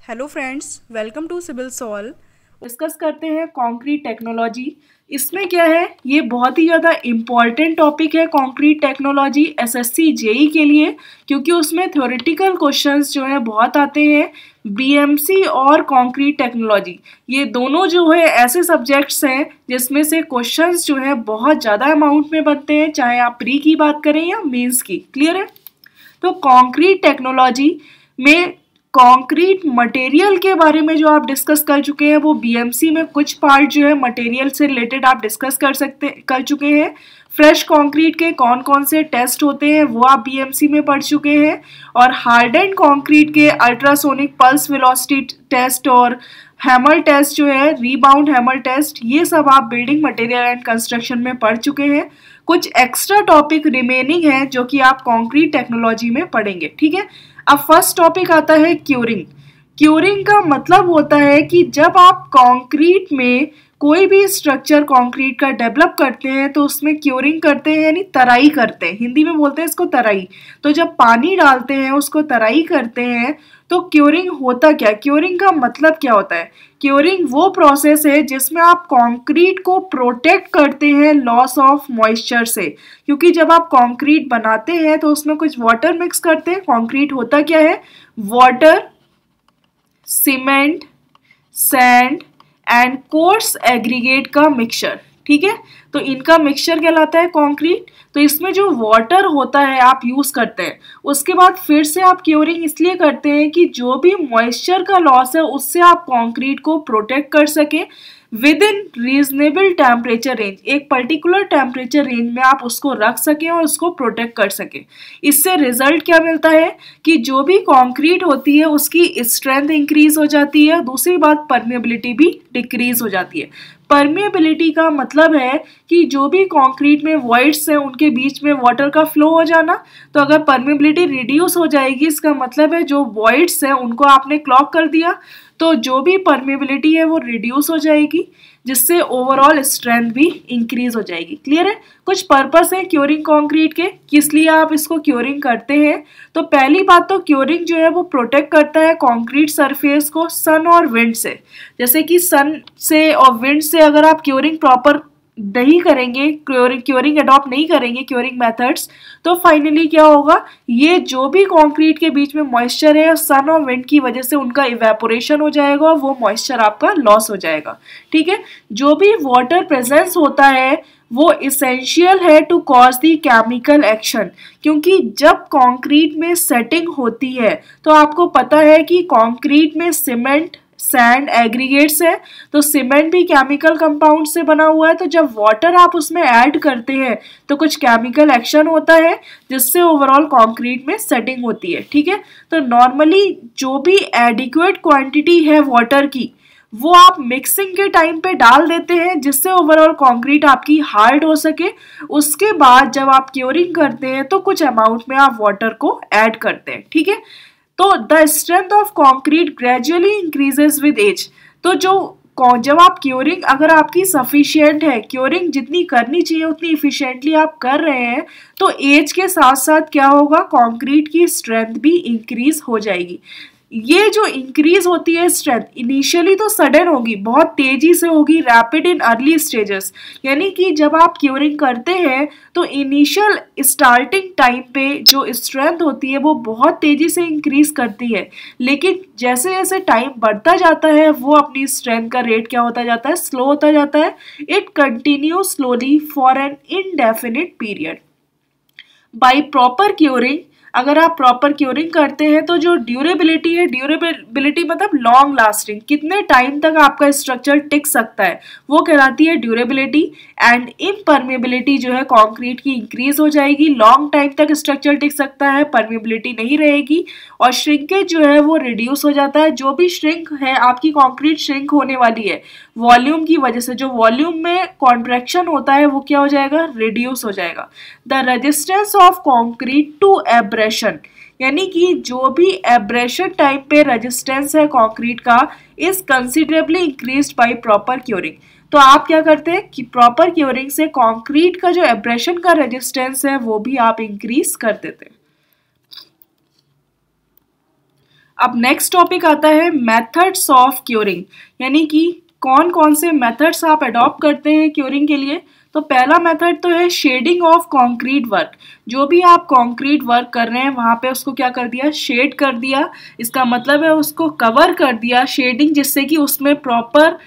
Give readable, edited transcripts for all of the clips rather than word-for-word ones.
Hello friends, welcome to civil solve. Discuss करते हैं concrete technology. इसमें क्या है, ये बहुत ही ज़्यादा इम्पॉर्टेंट टॉपिक है कंक्रीट टेक्नोलॉजी एसएससी जेई के लिए, क्योंकि उसमें थ्योरेटिकल क्वेश्चंस जो है बहुत आते हैं। बीएमसी और कंक्रीट टेक्नोलॉजी ये दोनों जो है ऐसे सब्जेक्ट्स हैं जिसमें से क्वेश्चंस जो है बहुत ज़्यादा अमाउंट में बनते हैं, चाहे आप प्री की बात करें या मेंस की। क्लियर है? तो कंक्रीट टेक्नोलॉजी में कंक्रीट मटेरियल के बारे में जो आप डिस्कस कर चुके हैं वो बीएमसी में कुछ पार्ट जो है मटेरियल से रिलेटेड आप डिस्कस कर चुके हैं। फ्रेश कंक्रीट के कौन कौन से टेस्ट होते हैं वो आप बीएमसी में पढ़ चुके हैं, और हार्डेंड कंक्रीट के अल्ट्रासोनिक पल्स वेलोसिटी टेस्ट और हैमर टेस्ट जो है, रीबाउंड हैमर टेस्ट, ये सब आप बिल्डिंग मटेरियल एंड कंस्ट्रक्शन में पढ़ चुके हैं। कुछ एक्स्ट्रा टॉपिक रिमेनिंग है जो कि आप कंक्रीट टेक्नोलॉजी में पढ़ेंगे। ठीक है, अब फर्स्ट टॉपिक आता है क्यूरिंग। क्यूरिंग का मतलब होता है कि जब आप कंक्रीट में कोई भी स्ट्रक्चर कंक्रीट का डेवलप करते हैं तो उसमें क्यूरिंग करते हैं, यानी तराई करते हैं। हिंदी में बोलते हैं इसको तराई। तो जब पानी डालते हैं उसको तराई करते हैं तो क्यूरिंग होता क्या? क्यूरिंग का मतलब क्या होता है? क्यूरिंग वो प्रोसेस है जिसमें आप कंक्रीट को प्रोटेक्ट करते हैं लॉस ऑफ मॉइस्चर से, क्योंकि जब आप कंक्रीट बनाते हैं तो उसमें कुछ वाटर मिक्स करते हैं। कंक्रीट होता क्या है? Water, cement, sand and coarse aggregate का मिक्सचर। ठीक है, तो इनका मिक्सचर कहलाता है कंक्रीट। तो इसमें जो वाटर होता है आप यूज करते हैं, उसके बाद फिर से आप क्यूरिंग इसलिए करते हैं कि जो भी मॉइस्चर का लॉस है उससे आप कंक्रीट को प्रोटेक्ट कर सकें with in reasonable temperature range. एक पर्टिकुलर टेम्परेचर रेंज में आप उसको रख सकें और उसको प्रोटेक्ट कर सकें। इससे रिजल्ट क्या मिलता है कि जो भी कंक्रीट होती है उसकी स्ट्रेंथ इंक्रीज हो जाती है। दूसरी बात, परमेबिलिटी भी डिक्रीज हो जाती है। परमेबिलिटी का मतलब है कि जो भी कंक्रीट में वॉइड्स हैं उनके बीच में वाटर का फ्लो हो जाना। तो अगर परमेबिलिटी रिड्यूस हो जाएगी, इसका मतलब है जो वॉइड्स हैं उनको आपने क्लॉग कर दिया, तो जो भी परमेबिलिटी है वो रिड्यूस हो जाएगी, जिससे ओवरऑल स्ट्रेंथ भी इंक्रीज हो जाएगी। क्लियर है? कुछ पर्पस है क्योरिंग कंक्रीट के, किस लिए आप इसको क्योरिंग करते हैं। तो पहली बात तो क्योरिंग जो है वो प्रोटेक्ट करता है कंक्रीट सरफेस को सन और विंड से। जैसे कि सन से और विंड से अगर आप क्योरिंग प्रॉपर नहीं करेंगे, क्योरिंग अडॉप्ट नहीं करेंगे, क्योरिंग मेथड्स, तो फाइनली क्या होगा, ये जो भी कंक्रीट के बीच में मॉइस्चर है सन और विंड की वजह से उनका इवेपोरेशन हो जाएगा और वो मॉइस्चर आपका लॉस हो जाएगा। ठीक है, जो भी वाटर प्रेजेंस होता है वो इसेंशियल है to cause the chemical action, क्योंकि जब कंक्रीट में सेटिंग होती है तो आपको पता है कि कंक्रीट में सीमेंट, सैंड, एग्रीगेट्स है, तो सीमेंट भी केमिकल कंपाउंड से बना हुआ है। तो जब वाटर आप उसमें ऐड करते हैं तो कुछ केमिकल एक्शन होता है जिससे ओवरऑल कंक्रीट में सेटिंग होती है। ठीक है, तो नॉर्मली जो भी एडिक्वेट क्वांटिटी है वाटर की वो आप मिक्सिंग के टाइम पे डाल देते हैं जिससे ओवरऑल कंक्रीट आपकी हार्ड हो सके। उसके बाद जब आप क्योरिंग करते हैं तो कुछ अमाउंट में आप वाटर को ऐड करते हैं। ठीक है, तो the strength of concrete gradually increases with age. तो जब आप क्योरिंग अगर आपकी सफिशिएंट है, क्योरिंग जितनी करनी चाहिए उतनी इफिशिएंटली आप कर रहे हैं, तो एज के साथ साथ क्या होगा, कंक्रीट की स्ट्रेंथ भी इंक्रीज हो जाएगी। ये जो इंक्रीज होती है स्ट्रेंथ इनिशियली तो सडन होगी, बहुत तेजी से होगी, रैपिड इन अर्ली स्टेजेस। यानी कि जब आप क्योरिंग करते हैं तो इनिशियल स्टार्टिंग टाइम पे जो स्ट्रेंथ होती है वो बहुत तेजी से इंक्रीज करती है, लेकिन जैसे जैसे टाइम बढ़ता जाता है वो अपनी स्ट्रेंथ का रेट क्या होता जाता है, स्लो होता जाता है। It continue slowly for an indefinite period by proper curing. अगर आप प्रॉपर क्योरिंग करते हैं तो जो ड्यूरेबिलिटी है, ड्यूरेबिलिटी मतलब लॉन्ग लास्टिंग, कितने टाइम तक आपका स्ट्रक्चर टिक सकता है, वो कहलाती है ड्यूरेबिलिटी। एंड इम्परमेबिलिटी जो है कंक्रीट की इंक्रीज हो जाएगी, लॉन्ग टाइम तक स्ट्रक्चर टिक सकता है, परमेबिलिटी नहीं रहेगी। और श्रिंकेज जो है वो रिड्यूस हो जाता है। जो भी श्रिंक है आपकी कंक्रीट श्रिंक होने वाली है वॉल्यूम की वजह से, जो वॉल्यूम में कॉन्ट्रैक्शन होता है वो क्या हो जाएगा, रिड्यूस हो जाएगा। The resistance of concrete to abrasion, यानी कि जो भी एब्रेशन टाइम पे रेजिस्टेंस है कंक्रीट का, is considerably increased by proper curing. तो आप क्या करते हैं कि प्रॉपर क्योरिंग से कंक्रीट का जो एब्रेशन का रेजिस्टेंस है वो भी आप इंक्रीज कर देते हैं। अब नेक्स्ट टॉपिक आता है मेथड्स ऑफ क्यूरिंग, यानी कि कौन कौन से मेथड्स आप अडॉप्ट करते हैं क्यूरिंग के लिए। तो पहला मेथड तो है शेडिंग ऑफ कॉन्क्रीट वर्क। जो भी आप कॉन्क्रीट वर्क कर रहे हैं वहाँ पे उसको क्या कर दिया, शेड कर दिया। इसका मतलब है उसको कवर कर दिया शेडिंग, जिससे कि उसमें प्रॉपर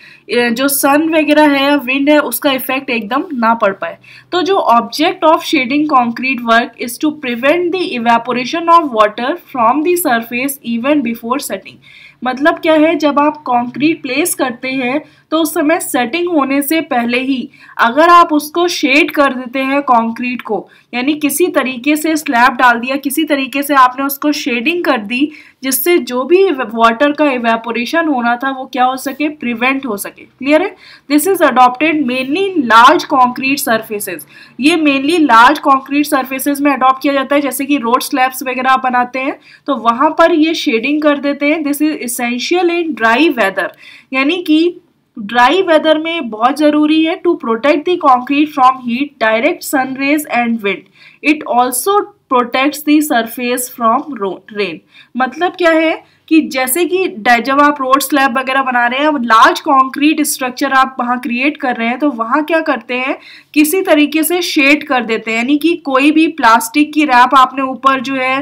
जो सन वगैरह है या विंड है उसका इफेक्ट एकदम ना पड़ पाए। तो जो object of shading concrete work is to prevent the evaporation of water from the surface even before setting. मतलब क्या है, जब आप कंक्रीट प्लेस करते हैं तो उस समय सेटिंग होने से पहले ही अगर आप उसको शेड कर देते हैं कंक्रीट को, यानी किसी तरीके से स्लैब डाल दिया, किसी तरीके से आपने उसको शेडिंग कर दी, जिससे जो भी वाटर का इवेपोरेशन होना था वो क्या हो सके, प्रिवेंट हो सके। क्लियर है। This is adopted mainly in large concrete surfaces. ये मेनली लार्ज कॉन्क्रीट सर्फेसेज में अडॉप्ट किया जाता है, जैसे कि रोड स्लैब्स वगैरह आप बनाते हैं तो वहां पर ये शेडिंग कर देते हैं। This is essential in dry weather, यानी कि ड्राई वेदर में बहुत जरूरी है to protect the concrete from heat, direct sun rays and wind. It also protects the surface from rain. मतलब क्या है कि जैसे कि जब आप रोड स्लैब वगैरह बना रहे हैं, लार्ज कंक्रीट स्ट्रक्चर आप वहाँ क्रिएट कर रहे हैं, तो वहाँ क्या करते हैं, किसी तरीके से शेड कर देते हैं, यानी कि कोई भी प्लास्टिक की रैप आपने ऊपर जो है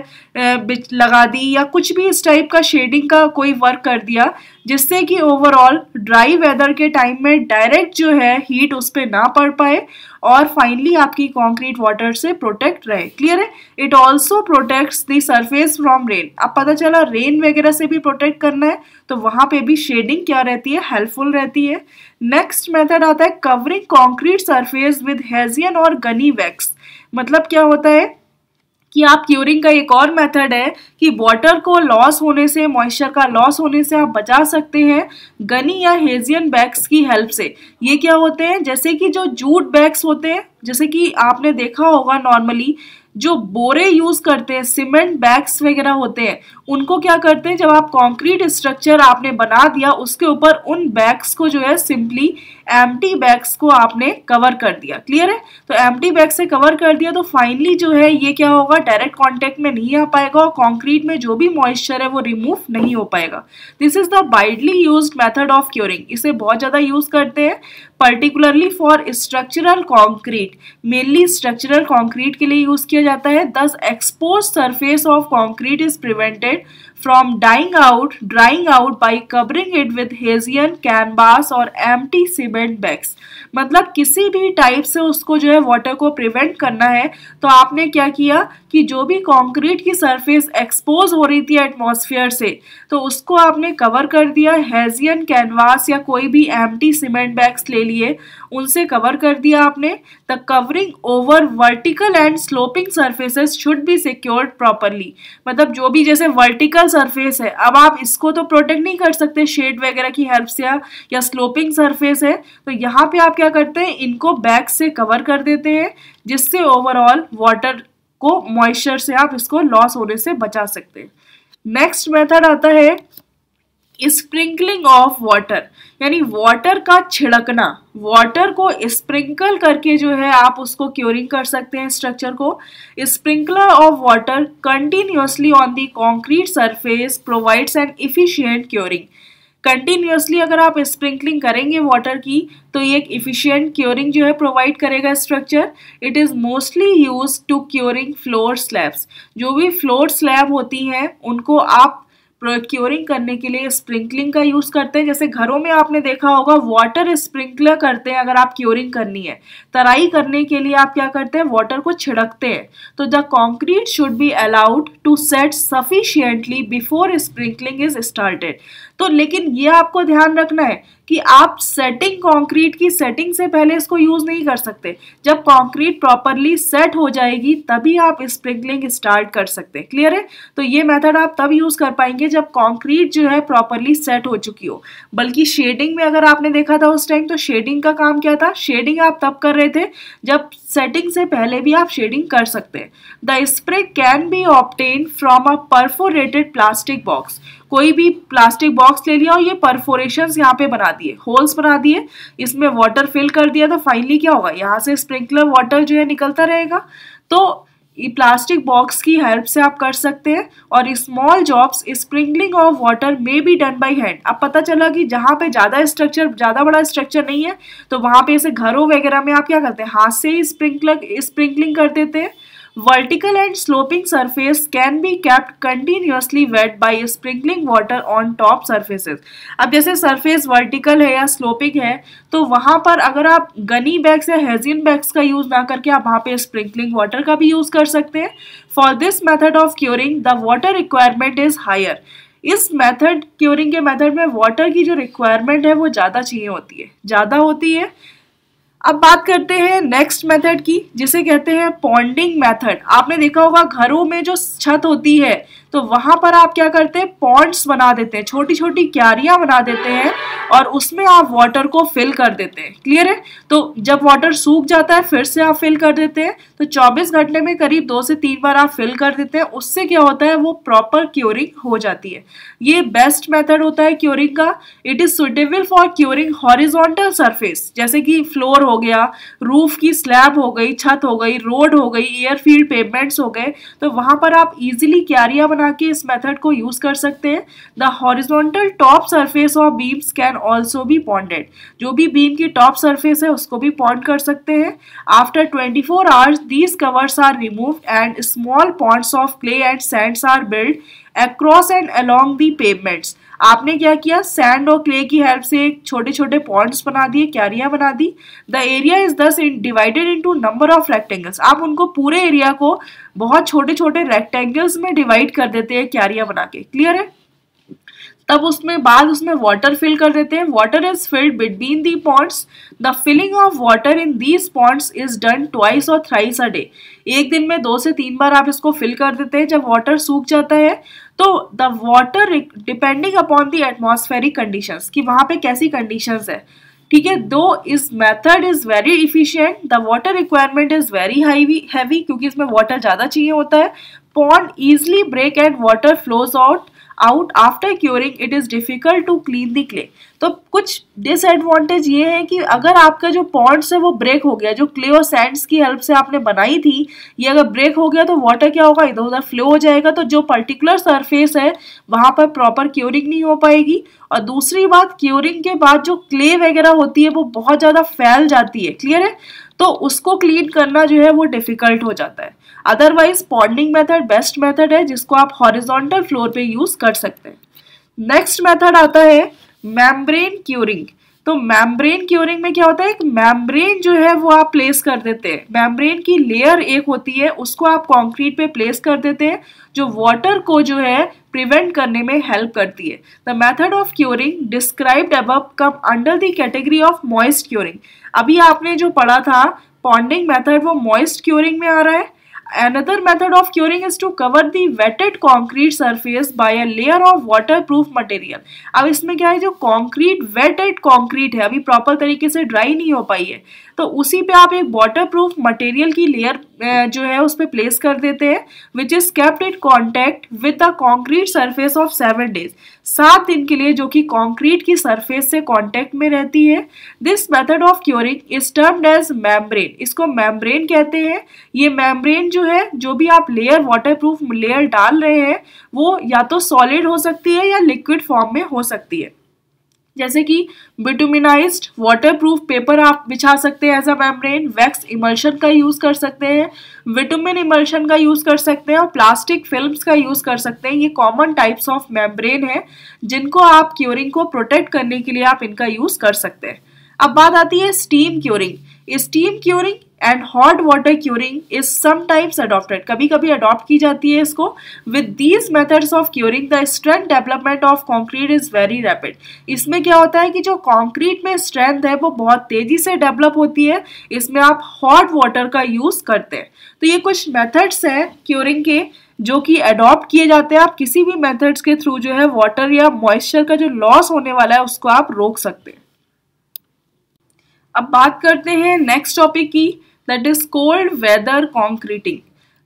लगा दी या कुछ भी इस टाइप का शेडिंग का कोई वर्क कर दिया, जिससे कि ओवरऑल ड्राई वेदर के टाइम में डायरेक्ट जो है हीट उस पर ना पड़ पाए और फाइनली आपकी कंक्रीट वाटर से प्रोटेक्ट रहे। क्लियर है। It also protects the surface from rain. अब पता चला रेन वगैरह से भी प्रोटेक्ट करना है तो वहां पे भी शेडिंग क्या रहती है, हेल्पफुल रहती है। नेक्स्ट मेथड आता है covering concrete surface with Hessian और गनी वैक्स। मतलब क्या होता है कि आप क्यूरिंग का एक और मेथड है कि वाटर को लॉस होने से, मॉइस्चर का लॉस होने से आप बचा सकते हैं गनी या हेजियन बैग्स की हेल्प से। ये क्या होते हैं, जैसे कि जो जूट बैग्स होते हैं, जैसे कि आपने देखा होगा नॉर्मली जो बोरे यूज करते हैं, सीमेंट बैग्स वगैरह होते हैं, उनको क्या करते हैं, जब आप कंक्रीट स्ट्रक्चर आपने बना दिया उसके ऊपर उन बैग्स को जो है सिंपली एम्प्टी बैग्स को आपने कवर कर दिया। क्लियर है। तो एम्प्टी बैग से कवर कर दिया तो फाइनली जो है ये क्या होगा, डायरेक्ट कांटेक्ट में नहीं आ पाएगा और कंक्रीट में जो भी मॉइस्चर है वो रिमूव नहीं हो पाएगा। This is the widely used method of curing. इसे बहुत ज्यादा यूज करते हैं particularly for structural concrete, mainly structural concrete के लिए यूज किया जाता है। दस expose surface of concrete is prevented from drying out by covering it with Hessian canvas और empty cement bags। मतलब किसी भी टाइप से उसको जो है वाटर को प्रिवेंट करना है तो आपने क्या किया कि जो भी कंक्रीट की सरफेस एक्सपोज हो रही थी एटमॉस्फेयर से तो उसको आपने कवर कर दिया, हेजियन कैनवास या कोई भी एम्प्टी सीमेंट बैग्स ले लिए, उनसे कवर कर दिया आपने। The covering over vertical and sloping surfaces should be secured properly. मतलब जो भी जैसे वर्टिकल सरफेस है, अब आप इसको तो प्रोटेक्ट नहीं कर सकते शेड वगैरह की हेल्प से, या स्लोपिंग सरफेस है तो यहाँ पे आप क्या करते हैं, इनको बैग से कवर कर देते हैं, जिससे ओवरऑल वाटर को, मॉइस्चर से आप इसको लॉस होने से बचा सकते हैं। नेक्स्ट मेथड आता है स्प्रिंकलिंग ऑफ वाटर, यानी वाटर का छिड़कना। वाटर को स्प्रिंकल करके जो है आप उसको क्यूरिंग कर सकते हैं स्ट्रक्चर को। Sprinkler of water continuously on the concrete surface provides N efficient curing. Continuously अगर आप स्प्रिंकलिंग करेंगे वाटर की तो ये एक इफिशिएंट क्यूरिंग जो है प्रोवाइड करेगा structure. It is mostly used to curing floor slabs. जो भी फ्लोर स्लैब होती हैं उनको आप क्यूरिंग करने के लिए स्प्रिंकलिंग का यूज करते हैं। जैसे घरों में आपने देखा होगा वाटर स्प्रिंकलर करते हैं, अगर आप क्यूरिंग करनी है, तराई करने के लिए आप क्या करते हैं, वाटर को छिड़कते हैं। तो the concrete should be allowed to set sufficiently before sprinkling is started. तो लेकिन ये आपको ध्यान रखना है कि आप सेटिंग कंक्रीट की सेटिंग से पहले इसको यूज नहीं कर सकते। जब कंक्रीट प्रॉपरली सेट हो जाएगी तभी आप स्प्रिंकलिंग स्टार्ट कर सकते हैं। क्लियर है। तो ये मेथड आप तब यूज कर पाएंगे जब कंक्रीट जो है प्रॉपरली सेट हो चुकी हो। बल्कि शेडिंग में अगर आपने देखा था उस टाइम, तो शेडिंग का काम क्या था, शेडिंग आप तब कर रहे थे जब सेटिंग से पहले भी आप शेडिंग कर सकते हैं। The spray can be obtain from a perforated plastic box. कोई भी प्लास्टिक बॉक्स ले लिया और ये परफोरेशंस यहाँ पे बना दिए, होल्स बना दिए, इसमें वाटर फिल कर दिया, तो फाइनली क्या होगा, यहाँ से स्प्रिंकलर वाटर जो है निकलता रहेगा। तो प्लास्टिक बॉक्स की हेल्प से आप कर सकते हैं। और small jobs sprinkling of water may be done by hand. अब पता चला कि जहाँ पे ज़्यादा बड़ा स्ट्रक्चर नहीं है तो वहाँ पे ऐसे घरों वगैरह में आप क्या करते हैं, हाथ से ही स्प्रिंकलिंग कर देते हैं। Vertical and sloping surface can be kept continuously wet by sprinkling water on top surfaces। अब जैसे सरफेस वर्टिकल है या स्लोपिंग है तो वहां पर अगर आप गनी बैग्स या हेजिन बैग्स का यूज ना करके आप वहां पे स्प्रिंकलिंग वाटर का भी यूज कर सकते हैं। For this method of curing the water requirement is higher. इस मेथड क्योरिंग के मेथड में वाटर की जो रिक्वायरमेंट है वो ज़्यादा होती है। अब बात करते हैं नेक्स्ट मेथड की, जिसे कहते हैं पॉन्डिंग मेथड। आपने देखा होगा घरों में जो छत होती है तो वहां पर आप क्या करते हैं, पॉन्ड्स बना देते हैं, छोटी छोटी क्यारियां बना देते हैं और उसमें आप वाटर को फिल कर देते हैं। क्लियर है? तो जब वाटर सूख जाता है फिर से आप फिल कर देते हैं। तो 24 घंटे में करीब 2 से 3 बार आप फिल कर देते हैं। उससे क्या होता है, वो प्रॉपर क्योरिंग हो जाती है। ये बेस्ट मेथड होता है क्योरिंग का। It is suitable for curing horizontal surface, जैसे कि फ्लोर हो गया, रूफ की स्लैब हो गई, छत हो गई, रोड हो गई, एयरफील्ड पेवमेंट्स हो गए, तो वहां पर आप इजीली क्यारियां बना के इस मेथड को यूज कर सकते हैं। The horizontal top surface of beams can also be ponded. जो भी बीम की टॉप सरफेस है उसको भी पॉन्ड कर सकते हैं। After 24 hours these covers are removed and small ponds of clay and sands are built across and along the pavements। आपने क्या किया, सैंड और क्ले की हेल्प से छोटे छोटे पॉन्ड्स बना दिए, क्यारियां बना दी। द एरिया इज दस divided into number of rectangles. आप उनको पूरे एरिया को बहुत छोटे छोटे रेक्टेंगल्स में डिवाइड कर देते हैं क्यारियां बना के। क्लियर है? तब उसमें वाटर फिल कर देते हैं। Water is filled between the ponds. The filling of water in these ponds is done twice और थ्राइस अ डे। एक दिन में 2 से 3 बार आप इसको फिल कर देते हैं। जब वाटर सूख जाता है तो the water depending upon the atmospheric conditions, कि वहां पे कैसी कंडीशंस है। ठीक है, दो इस method is very efficient, the water requirement is very heavy क्योंकि इसमें वाटर ज्यादा चाहिए होता है। Pond easily break and water flows out after curing. It is difficult to clean the clay. तो कुछ डिसएडवांटेज ये है कि अगर आपका जो पॉन्ड्स है वो ब्रेक हो गया, जो क्ले और सैंड्स की हेल्प से आपने बनाई थी, ये अगर ब्रेक हो गया तो वाटर क्या होगा, इधर उधर फ्लो हो जाएगा। तो जो पर्टिकुलर सरफेस है वहां पर प्रॉपर क्योरिंग नहीं हो पाएगी। और दूसरी बात, क्योरिंग के बाद जो क्ले वगैरह होती है वो बहुत ज्यादा फैल जाती है। क्लियर है? तो उसको क्लीन करना जो है वो डिफिकल्ट हो जाता है। अदरवाइज पॉन्डिंग मेथड बेस्ट मेथड है जिसको आप हॉरिजॉन्टल फ्लोर पे यूज कर सकते हैं। नेक्स्ट मेथड आता है मेम्ब्रेन क्योरिंग। तो मेम्ब्रेन क्योरिंग में क्या होता है, एक मेम्ब्रेन जो है वो आप प्लेस कर देते हैं। मेम्ब्रेन की लेयर एक होती है, उसको आप कंक्रीट पे प्लेस कर देते हैं, जो वाटर को जो है प्रिवेंट करने में हेल्प करती है। The method of curing described above come under the category of moist curing. अभी आपने जो पढ़ा था पॉन्डिंग मेथड, वो मॉइस्ट क्योरिंग में आ रहा है। Another method of curing is to cover the wetted concrete surface by a layer of waterproof material। अब इसमें क्या है, जो concrete wetted concrete है अभी प्रॉपर तरीके से ड्राई नहीं हो पाई है, तो उसी पे आप एक वाटरप्रूफ मटेरियल की लेयर जो है उस पे प्लेस कर देते हैं, which is kept in contact with the concrete surface of 7 days. 7 दिन के लिए जो कि कॉन्क्रीट की सरफेस से कॉन्टेक्ट में रहती है। This method of curing is termed as membrane. इसको मेम्ब्रेन कहते हैं। ये मेम्ब्रेन जो है, जो भी आप लेयर वाटरप्रूफ लेयर डाल रहे हैं वो या तो सॉलिड हो सकती है या लिक्विड फॉर्म में हो सकती है। जैसे कि बिटुमिनाइज्ड वाटरप्रूफ पेपर आप बिछा सकते हैं as a membrane, wax emulsion का यूज कर सकते हैं, विटामिन इमल्शन का यूज कर सकते हैं और प्लास्टिक फिल्म्स का यूज कर सकते हैं। ये कॉमन टाइप्स ऑफ मेम्ब्रेन है जिनको आप क्योरिंग को प्रोटेक्ट करने के लिए आप इनका यूज कर सकते हैं। अब बात आती है steam curing. Steam curing and hot water curing is sometimes adopted. कभी कभी अडॉप्ट की जाती है इसको। With these methods of curing the strength development of concrete is very rapid. इसमें क्या होता है कि जो कॉन्क्रीट में स्ट्रेंथ है वो बहुत तेजी से डेवलप होती है। इसमें आप हॉट वाटर का यूज करते हैं। तो ये कुछ मेथड्स हैं क्योरिंग के जो कि अडॉप्ट किए जाते हैं। आप किसी भी मेथड्स के थ्रू जो है वाटर या मॉइस्चर का जो लॉस होने वाला है उसको आप रोक सकते हैं। अब बात करते हैं नेक्स्ट टॉपिक की, that is cold weather concreting.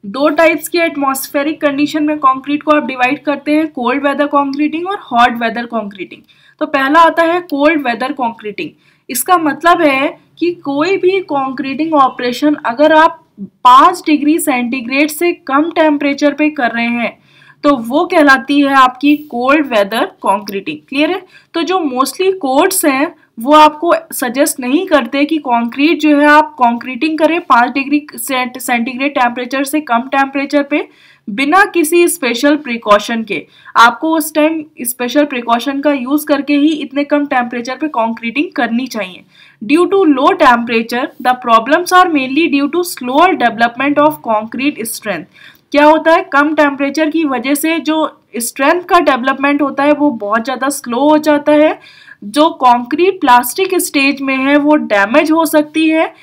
2 types के एटमॉस्फेरिक कंडीशन में कंक्रीट को आप डिवाइड करते हैं, कोल्ड वेदर कॉन्क्रीटिंग और हॉट वेदर कॉन्क्रीटिंग। तो पहला आता है कोल्ड वेदर कॉन्क्रीटिंग। इसका मतलब है कि कोई भी कॉन्क्रीटिंग ऑपरेशन अगर आप 5 डिग्री सेंटीग्रेड से कम टेम्परेचर पे कर रहे हैं तो वो कहलाती है आपकी कोल्ड वेदर कॉन्क्रीटिंग। क्लियर है? तो जो मोस्टली कोड्स हैं वो आपको सजेस्ट नहीं करते कि कंक्रीट जो है आप कंक्रीटिंग करें 5 डिग्री सेंटीग्रेड टेम्परेचर से कम टेम्परेचर पे बिना किसी स्पेशल प्रिकॉशन के। आपको उस टाइम स्पेशल प्रिकॉशन का यूज करके ही इतने कम टेम्परेचर पे कंक्रीटिंग करनी चाहिए। Due to low temperature the problems are mainly due to slower development of concrete strength. क्या होता है, कम टेम्परेचर की वजह से जो स्ट्रेंथ का डेवलपमेंट होता है वो बहुत ज़्यादा स्लो हो जाता है। जो कंक्रीट प्लास्टिक स्टेज में है वो डैमेज हो सकती है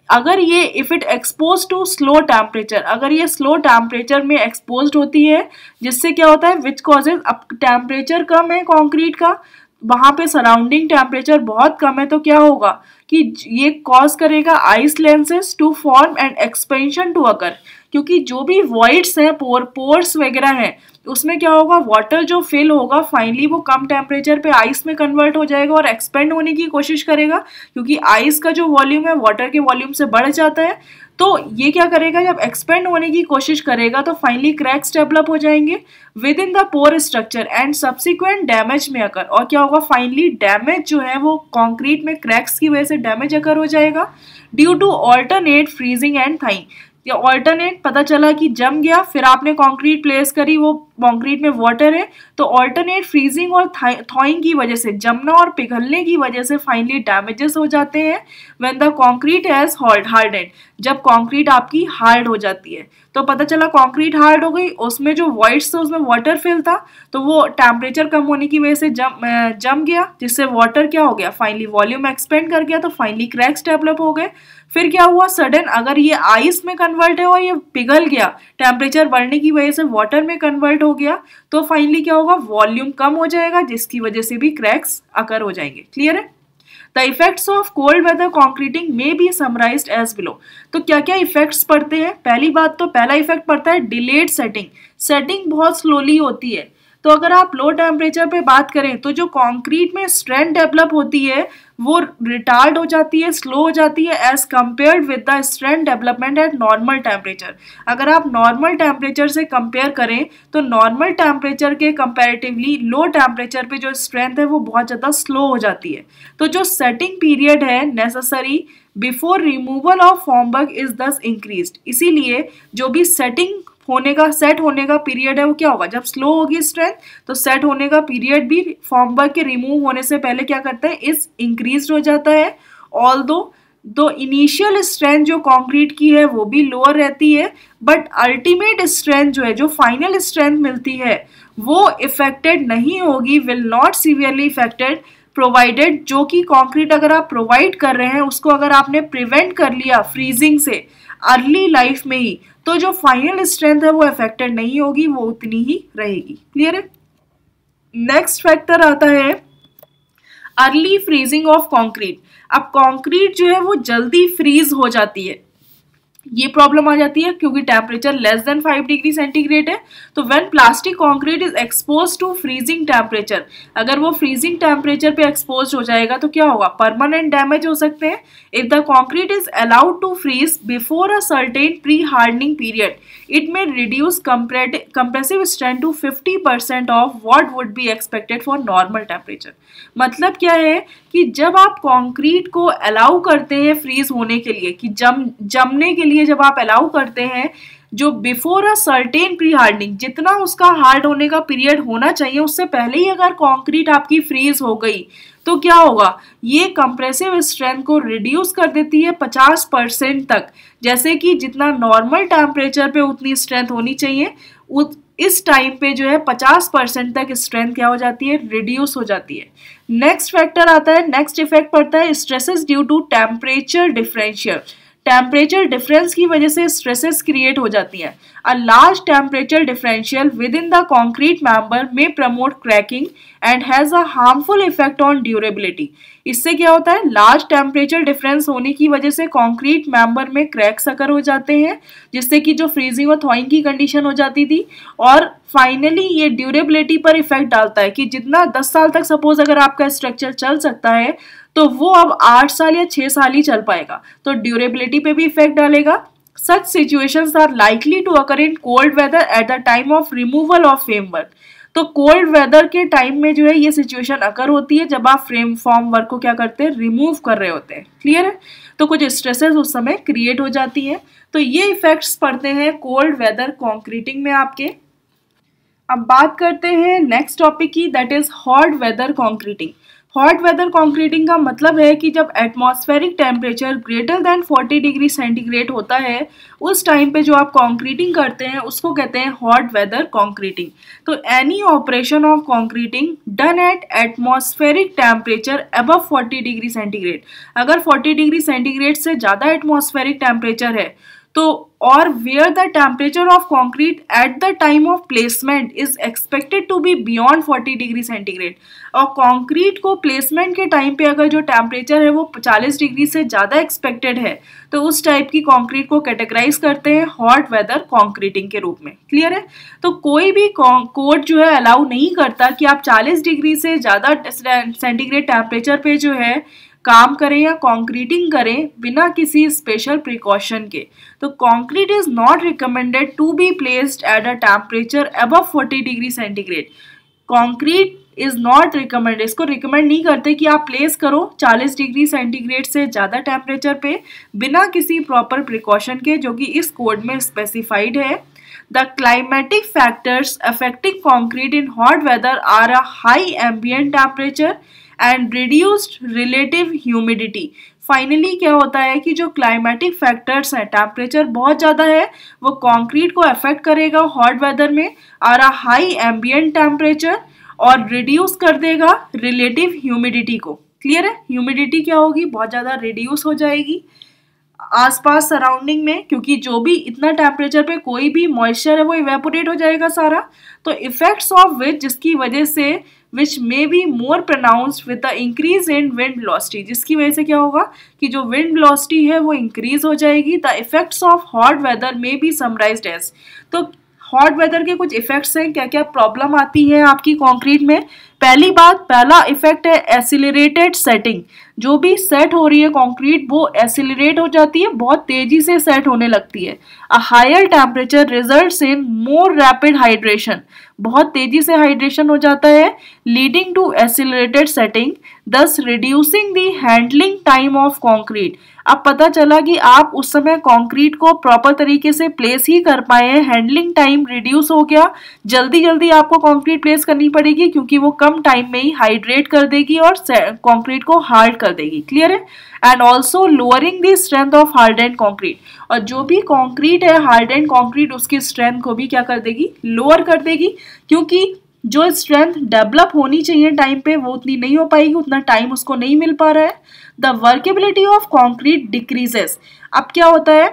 अगर ये if it expose to slow temperature, अगर ये स्लो टेम्परेचर में एक्सपोज होती है, जिससे क्या होता है विच कॉजेज, अब टेम्परेचर कम है कंक्रीट का, वहाँ पे सराउंडिंग टेम्परेचर बहुत कम है, तो क्या होगा कि ये कॉज करेगा ice lenses to form and expansion to occur. क्योंकि जो भी वॉइड्स हैं, पोर्स वगैरह हैं, उसमें क्या होगा, वाटर जो फिल होगा फाइनली वो कम टेम्परेचर पे आइस में कन्वर्ट हो जाएगा और एक्सपेंड होने की कोशिश करेगा, क्योंकि आइस का जो वॉल्यूम है वाटर के वॉल्यूम से बढ़ जाता है। तो ये क्या करेगा, जब एक्सपेंड होने की कोशिश करेगा तो फाइनली क्रैक्स डेवलप हो जाएंगे within the pore structure and subsequent damage में अकर। और क्या होगा, फाइनली डैमेज जो है वो कंक्रीट में क्रैक्स की वजह से डैमेज अकर हो जाएगा due to alternate freezing and thawing. या ऑल्टरनेट पता चला कि जम गया, फिर आपने कंक्रीट प्लेस करी, वो कंक्रीट में वाटर है, तो ऑल्टरनेट फ्रीजिंग और थॉइंग की वजह से, जमना और पिघलने की वजह से फाइनली डैमेजेस हो जाते हैं when the concrete has hardened, जब कंक्रीट आपकी हार्ड हो जाती है। तो पता चला कंक्रीट हार्ड हो गई, उसमें जो वॉइड्स थे उसमें वाटर फिल था, तो वो टेम्परेचर कम होने की वजह से जम गया, जिससे वाटर क्या हो गया, फाइनली वॉल्यूम एक्सपेंड कर गया, तो फाइनली क्रैक्स डेवलप हो गए। फिर क्या हुआ, सडन अगर ये आइस में कन्वर्ट है और ये पिघल गया, टेम्परेचर बढ़ने की वजह से वाटर में कन्वर्ट हो गया, तो फाइनली क्या होगा, वॉल्यूम कम हो जाएगा, जिसकी वजह से भी क्रैक्स अकर हो जाएंगे। क्लियर है? The effects of cold weather concreting में बी समराइज्ड एज बिलो। तो क्या क्या इफेक्ट्स पड़ते हैं? पहली बात तो पहला इफेक्ट पड़ता है डिलेड सेटिंग। सेटिंग बहुत स्लोली होती है, तो अगर आप लो टेम्परेचर पे बात करें तो जो कंक्रीट में स्ट्रेंथ डेवलप होती है वो रिटार्ड हो जाती है, स्लो हो जाती है as compared with the strength development at normal temperature. अगर आप नॉर्मल टेम्परेचर से कंपेयर करें तो नॉर्मल टेम्परेचर के कंपैरेटिवली लो टेम्परेचर पे जो स्ट्रेंथ है वो बहुत ज़्यादा स्लो हो जाती है। तो जो सेटिंग पीरियड है necessary before removal of formwork is दस इंक्रीज्ड। इसीलिए जो भी सेट होने का पीरियड है वो क्या होगा, जब स्लो होगी स्ट्रेंथ तो सेट होने का पीरियड भी फॉर्मवर्क के रिमूव होने से पहले क्या करता है, इस इंक्रीज हो जाता है। ऑल्दो इनिशियल स्ट्रेंथ जो कंक्रीट की है वो भी लोअर रहती है, बट अल्टीमेट स्ट्रेंथ जो है, जो फाइनल स्ट्रेंथ मिलती है वो इफेक्टेड नहीं होगी, will not severely affected provided, जो कि कंक्रीट अगर आप प्रोवाइड कर रहे हैं उसको अगर आपने प्रिवेंट कर लिया फ्रीजिंग से अर्ली लाइफ में ही, तो जो फाइनल स्ट्रेंथ है वो अफेक्टेड नहीं होगी, वो उतनी ही रहेगी। क्लियर है? नेक्स्ट फैक्टर आता है अर्ली फ्रीजिंग ऑफ कंक्रीट। अब कंक्रीट जो है वो जल्दी फ्रीज हो जाती है, ये प्रॉब्लम आ जाती है क्योंकि temperature less than 5 degree centigrade है। तो when plastic concrete is expose to freezing temperature, अगर वो फ्रीजिंग टेम्परेचर पे एक्सपोज हो जाएगा तो क्या होगा, परमानेंट डैमेज हो सकते हैं। If the concrete is allowed to freeze before a certain pre hardening period, it may reduce compressive strength to 50% of what would be expected for normal temperature. मतलब क्या है कि जब आप कंक्रीट को अलाउ करते हैं फ्रीज होने के लिए, कि जमने के लिए जब आप अलाउ करते हैं, जो before a certain pre hardening, जितना उसका हार्ड होने का पीरियड होना चाहिए उससे पहले ही अगर कंक्रीट आपकी फ्रीज हो गई तो क्या होगा, ये कंप्रेसिव स्ट्रेंथ को रिड्यूस कर देती है 50% तक। जैसे कि जितना नॉर्मल टेम्परेचर पे उतनी स्ट्रेंथ होनी चाहिए, इस टाइम पे जो है 50% तक स्ट्रेंथ क्या हो जाती है, रिड्यूस हो जाती है। नेक्स्ट फैक्टर आता है, नेक्स्ट इफेक्ट पड़ता है stresses due to temperature differential. Temperature difference की वजह से स्ट्रेसेस क्रिएट हो जाती हैं। A large temperature differential within the concrete member may promote cracking and has a harmful effect on durability. इससे क्या होता है, लार्ज टेम्परेचर डिफरेंस होने की वजह से कंक्रीट मेंबर में क्रैक्स अकर हो जाते हैं, जिससे कि जो फ्रीजिंग और थॉइंग की कंडीशन हो जाती थी, और फाइनली ये ड्यूरेबिलिटी पर इफेक्ट डालता है कि जितना 10 साल तक सपोज अगर आपका स्ट्रक्चर चल सकता है तो वो अब 8 साल या 6 साल ही चल पाएगा। तो ड्यूरेबिलिटी पे भी इफेक्ट डालेगा, Such situations are likely to occur in cold weather at the time of removal of framework. तो कोल्ड वेदर के टाइम में जो है ये सिचुएशन अकर होती है जब आप फ्रेम फॉर्म वर्क को क्या करते हैं, रिमूव कर रहे होते हैं। क्लियर है? तो कुछ स्ट्रेसेस उस समय क्रिएट हो जाती हैं। तो ये इफेक्ट्स पड़ते हैं कोल्ड वेदर कॉन्क्रीटिंग में आपके। अब बात करते हैं नेक्स्ट टॉपिक की, that is hot weather concreting. Hot weather concreting का मतलब है कि जब atmospheric temperature greater than 40 degree centigrade होता है उस टाइम पे जो आप कॉन्क्रीटिंग करते हैं उसको कहते हैं हॉट वेदर कॉन्क्रीटिंग। तो any operation of concreting done at atmospheric temperature above 40 degree centigrade, अगर 40 डिग्री सेंटीग्रेड से ज़्यादा एटमॉस्फेरिक टेम्परेचर है तो और where the temperature of concrete at the time of placement is expected to be beyond 40 degree centigrade, और concrete को placement के time पे अगर जो टेम्परेचर है वो 40 डिग्री से ज़्यादा एक्सपेक्टेड है तो उस टाइप की कॉन्क्रीट को कैटेगराइज करते हैं हॉट वेदर कॉन्क्रीटिंग के रूप में। क्लियर है? तो कोई भी कोड जो है अलाउ नहीं करता कि आप 40 डिग्री से ज़्यादा सेंटीग्रेड टेम्परेचर पे जो है काम करें या कॉन्क्रीटिंग करें बिना किसी स्पेशल प्रिकॉशन के। तो concrete is not recommended to be placed at a temperature above 40 degree centigrade. Concrete is not recommended, इसको रिकमेंड नहीं करते कि आप प्लेस करो 40 डिग्री सेंटीग्रेड से ज़्यादा टेम्परेचर पे बिना किसी प्रॉपर प्रिकॉशन के, जो कि इस कोड में स्पेसिफाइड है। The climatic factors affecting concrete in hot weather are a high ambient temperature and reduced relative humidity. Finally क्या होता है कि जो क्लाइमेटिक फैक्टर्स हैं, टेम्परेचर बहुत ज़्यादा है वो कंक्रीट को अफेक्ट करेगा हॉट वेदर में, और अ हाई एम्बियंट टेम्परेचर, और रिड्यूस कर देगा रिलेटिव ह्यूमिडिटी को। क्लियर है? ह्यूमिडिटी क्या होगी, बहुत ज़्यादा रिड्यूस हो जाएगी आसपास सराउंडिंग में, क्योंकि जो भी इतना टेम्परेचर पे कोई भी मॉइस्चर है वो इवेपोरेट हो जाएगा सारा। तो इफेक्ट्स ऑफ विच, जिसकी वजह से which may be more pronounced with the increase in wind velocity, जिसकी वजह से क्या होगा कि जो विंड वेलोसिटी है वो इंक्रीज हो जाएगी। The effects of hot weather may be summarised as, तो हॉट वेदर के कुछ इफेक्ट्स हैं, क्या क्या प्रॉब्लम आती है आपकी कंक्रीट में। पहली बात, पहला इफेक्ट है एसिलरेटेड सेटिंग। जो भी सेट हो रही है कंक्रीट वो एसिलरेट हो जाती है, बहुत तेजी से सेट होने लगती है। A higher temperature results in more rapid hydration, बहुत तेजी से हाइड्रेशन हो जाता है, leading to accelerated setting, thus reducing the handling time of concrete. अब पता चला कि आप उस समय कंक्रीट को प्रॉपर तरीके से प्लेस ही कर पाए हैं, हैंडलिंग टाइम रिड्यूस हो गया, जल्दी जल्दी आपको कंक्रीट प्लेस करनी पड़ेगी क्योंकि वो कम टाइम में ही हाइड्रेट कर देगी और कंक्रीट को हार्ड कर देगी। क्लियर है? And also lowering the strength of hardened concrete, और जो भी कंक्रीट है हार्डेंड कंक्रीट उसकी स्ट्रेंथ को भी क्या कर देगी, लोअर कर देगी, क्योंकि जो स्ट्रेंथ डेवलप होनी चाहिए टाइम पे वो उतनी नहीं हो पाएगी, उतना टाइम उसको नहीं मिल पा रहा है। The workability of concrete decreases, अब क्या होता है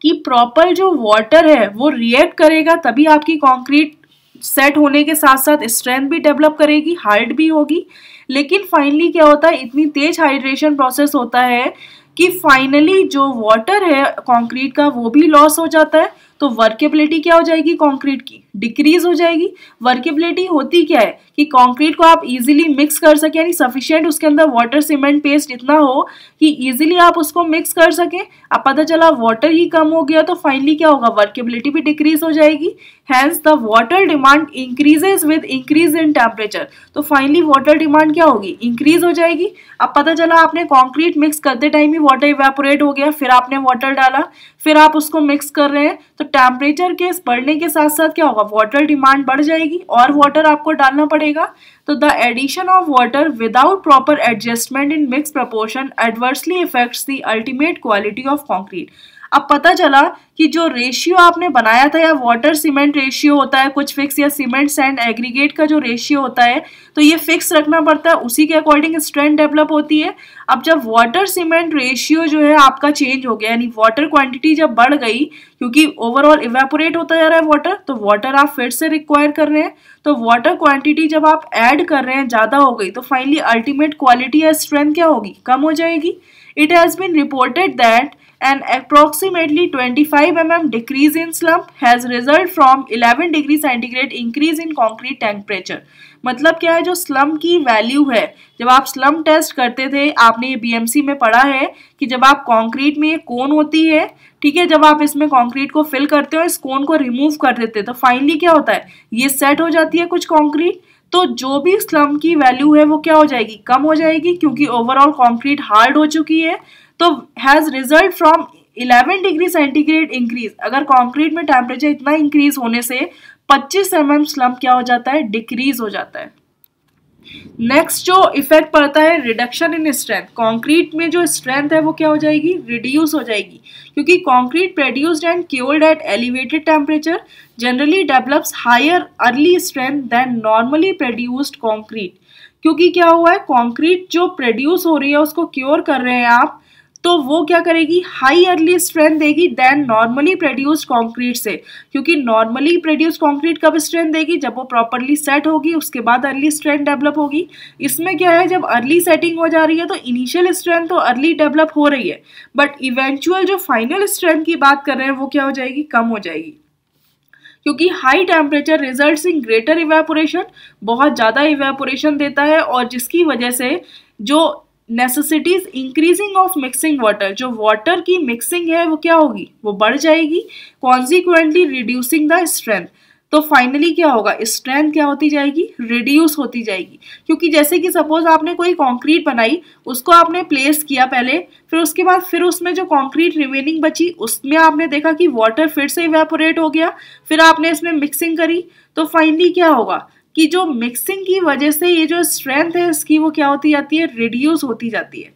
कि प्रॉपर जो वाटर है वो रिएक्ट करेगा तभी आपकी कंक्रीट सेट होने के साथ साथ स्ट्रेंथ भी डेवलप करेगी, हार्ड भी होगी। लेकिन फाइनली क्या होता है, इतनी तेज हाइड्रेशन प्रोसेस होता है कि फाइनली जो वाटर है कंक्रीट का वो भी लॉस हो जाता है। तो वर्केबिलिटी क्या हो जाएगी कंक्रीट की, डिक्रीज हो जाएगी। वर्केबिलिटी होती क्या है कि कंक्रीट को आप इजीली मिक्स कर सके, यानी सफिशिएंट उसके अंदर वाटर सीमेंट पेस्ट इतना हो कि इजीली आप उसको मिक्स कर सके। अब पता चला वाटर ही कम हो गया तो फाइनली क्या होगा, वर्केबिलिटी भी डिक्रीज हो जाएगी। Hence the water demand increases with increase in temperature, तो फाइनली वाटर डिमांड क्या होगी, इंक्रीज हो जाएगी। अब पता चला आपने कंक्रीट मिक्स करते टाइम ही वाटर इवेपोरेट हो गया, फिर आपने वाटर डाला, फिर आप उसको मिक्स कर रहे हैं, तो टेम्परेचर के बढ़ने के साथ साथ क्या होगा, वाटर डिमांड बढ़ जाएगी और वाटर आपको डालना पड़ेगा। तो the addition of water without proper adjustment in mix proportion adversely affects the ultimate quality of concrete. अब पता चला कि जो रेशियो आपने बनाया था या वाटर सीमेंट रेशियो होता है कुछ फिक्स, या सीमेंट सैंड एग्रीगेट का जो रेशियो होता है तो ये फिक्स रखना पड़ता है, उसी के अकॉर्डिंग स्ट्रेंथ डेवलप होती है। अब जब वाटर सीमेंट रेशियो जो है आपका चेंज हो गया, यानी वाटर क्वांटिटी जब बढ़ गई क्योंकि ओवरऑल इवेपोरेट होता जा रहा है वाटर, तो वाटर आप फिर से रिक्वायर कर रहे हैं, तो वाटर क्वांटिटी जब आप ऐड कर रहे हैं ज़्यादा हो गई तो फाइनली अल्टीमेट क्वालिटी या स्ट्रेंथ क्या होगी, कम हो जाएगी। It has been reported that An approximately 25 mm decrease in slump has result from 11 degree centigrade increase in concrete temperature. मतलब क्या है, जो स्लम्प की वैल्यू है, जब आप स्लम्प टेस्ट करते थे, आपने ये बीएमसी में पढ़ा है कि जब आप कंक्रीट में ये कोन होती है, ठीक है, जब आप इसमें कंक्रीट को फिल करते हो, इस कोन को रिमूव कर देते हैं, तो फाइनली क्या होता है, ये सेट हो जाती है कुछ कंक्रीट। तो जो भी स्लम्प की वैल्यू है वो क्या हो जाएगी, कम हो जाएगी, क्योंकि ओवरऑल कंक्रीट हार्ड हो चुकी है। तो has result from 11 degree centigrade increase. अगर कंक्रीट में टेम्परेचर इतना इंक्रीज होने से 25 mm स्लम्प क्या हो जाता है, डिक्रीज हो जाता है। नेक्स्ट जो इफेक्ट पड़ता है, रिडक्शन इन स्ट्रेंथ। कंक्रीट में जो स्ट्रेंथ है वो क्या हो जाएगी, रिड्यूस हो जाएगी, क्योंकि concrete produced and cured at elevated temperature generally develops higher early strength than normally produced concrete. क्योंकि क्या हुआ है, कंक्रीट जो प्रोड्यूस हो रही है उसको क्योर कर रहे हैं आप, तो वो क्या करेगी, हाई अर्ली स्ट्रेंथ देगी देन नॉर्मली प्रोड्यूस्ड कंक्रीट से। क्योंकि नॉर्मली प्रोड्यूस्ड कंक्रीट कब स्ट्रेंथ देगी, जब वो प्रॉपर्ली सेट होगी, उसके बाद अर्ली स्ट्रेंथ डेवलप होगी। इसमें क्या है, जब अर्ली सेटिंग हो जा रही है तो इनिशियल स्ट्रेंथ तो अर्ली डेवलप हो रही है, बट इवेंचुअल जो फाइनल स्ट्रेंथ की बात कर रहे हैं वो क्या हो जाएगी, कम हो जाएगी। क्योंकि high temperature results in greater evaporation, बहुत ज़्यादा इवेपोरेशन देता है, और जिसकी वजह से जो necessities increasing of mixing water, जो वाटर की मिक्सिंग है वो क्या होगी, वो बढ़ जाएगी, कॉन्सिक्वेंटली रिड्यूसिंग द स्ट्रेंथ। तो फाइनली क्या होगा, स्ट्रेंथ क्या होती जाएगी, रिड्यूस होती जाएगी। क्योंकि जैसे कि सपोज आपने कोई कंक्रीट बनाई, उसको आपने प्लेस किया पहले, फिर उसके बाद फिर उसमें जो कंक्रीट रिमेनिंग बची उसमें आपने देखा कि वाटर फिर से इवेपोरेट हो गया, फिर आपने इसमें मिक्सिंग करी, तो फाइनली क्या होगा कि जो मिक्सिंग की वजह से ये जो स्ट्रेंथ है इसकी वो क्या होती जाती है, रिड्यूस होती जाती है।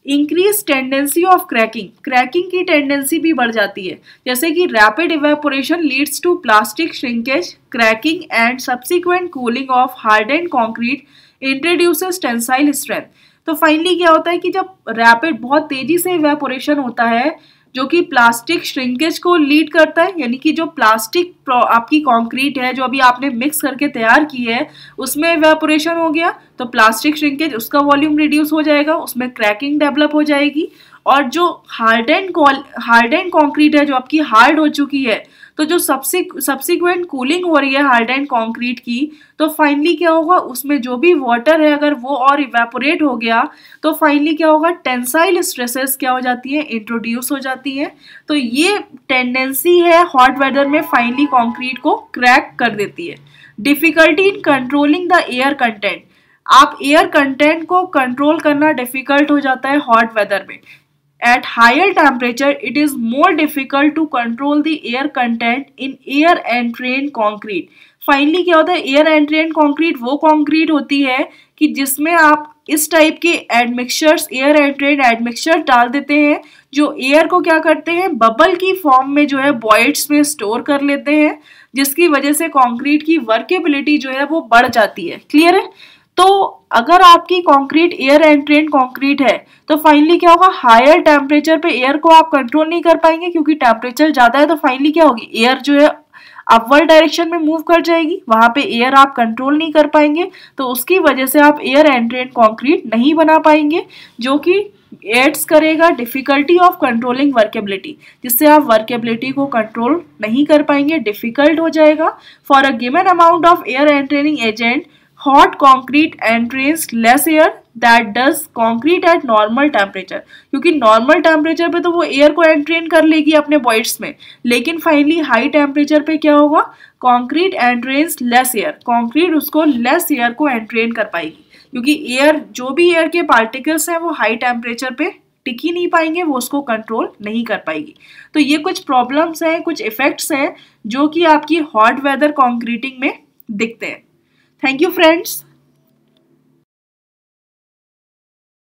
Increase tendency of cracking, cracking की टेंडेंसी भी बढ़ जाती है, जैसे कि rapid evaporation leads to plastic shrinkage, cracking and subsequent cooling of hardened concrete introduces tensile strength. तो फाइनली क्या होता है कि जब रैपिड बहुत तेजी से इवेपोरेशन होता है, जो कि प्लास्टिक श्रिंकेज को लीड करता है, यानी कि जो प्लास्टिक आपकी कंक्रीट है जो अभी आपने मिक्स करके तैयार की है उसमें इवेपोरेशन हो गया, तो प्लास्टिक श्रिंकेज, उसका वॉल्यूम रिड्यूस हो जाएगा, उसमें क्रैकिंग डेवलप हो जाएगी। और जो हार्डेंड कंक्रीट है, जो आपकी हार्ड हो चुकी है, तो जो सब्सिक्वेंट कूलिंग हो रही है हार्डेंड कंक्रीट की, तो फाइनली क्या होगा, उसमें जो भी वाटर है अगर वो और इवेपोरेट हो गया, तो फाइनली क्या होगा, टेंसाइल स्ट्रेसेस क्या हो जाती है, इंट्रोड्यूस हो जाती है। तो ये टेंडेंसी है हॉट वेदर में फाइनली कंक्रीट को क्रैक कर देती है। Difficulty in controlling the air content, आप एयर कंटेंट को कंट्रोल करना डिफिकल्ट हो जाता है हॉट वेदर में। At higher temperature, it is more difficult to control the air content in air entrained concrete. Finally क्या होता है, air entrained concrete वो concrete होती है कि जिसमें आप इस टाइप के एडमिक्सचर्स, एयर एंट्रेड एडमिक्सचर डाल देते हैं, जो एयर को क्या करते हैं, बबल की फॉर्म में जो है वॉइड्स में स्टोर कर लेते हैं, जिसकी वजह से कंक्रीट की वर्केबिलिटी जो है वो बढ़ जाती है। क्लियर है? तो अगर आपकी कंक्रीट एयर एंट्रेंड कंक्रीट है तो फाइनली क्या होगा, हायर टेम्परेचर पे एयर को आप कंट्रोल नहीं कर पाएंगे, क्योंकि टेम्परेचर ज्यादा है, तो फाइनली क्या होगी, एयर जो है अपवर्ड डायरेक्शन में मूव कर जाएगी, वहां पे एयर आप कंट्रोल नहीं कर पाएंगे, तो उसकी वजह से आप एयर एंट्रेंड कंक्रीट नहीं बना पाएंगे, जो कि एड्स करेगा डिफिकल्टी ऑफ कंट्रोलिंग वर्केबिलिटी, जिससे आप वर्केबिलिटी को कंट्रोल नहीं कर पाएंगे, डिफिकल्ट हो जाएगा। For a given amount of air entraining agent, hot concrete entrains less air that does concrete at normal temperature, क्योंकि नॉर्मल टेम्परेचर पे तो वो एयर को एंट्रेन कर लेगी अपने वॉइड्स में, लेकिन फाइनली हाई टेम्परेचर पे क्या होगा, concrete entrance less air, concrete उसको लेस एयर को एंट्रेन कर पाएगी, क्योंकि एयर, जो भी एयर के पार्टिकल्स हैं वो हाई टेम्परेचर पे टिक ही नहीं पाएंगे, वो उसको कंट्रोल नहीं कर पाएगी। तो ये कुछ प्रॉब्लम्स हैं, कुछ इफेक्ट्स हैं जो कि आपकी हॉट वेदर कंक्रीटिंग में दिखते हैं। Thank you friends.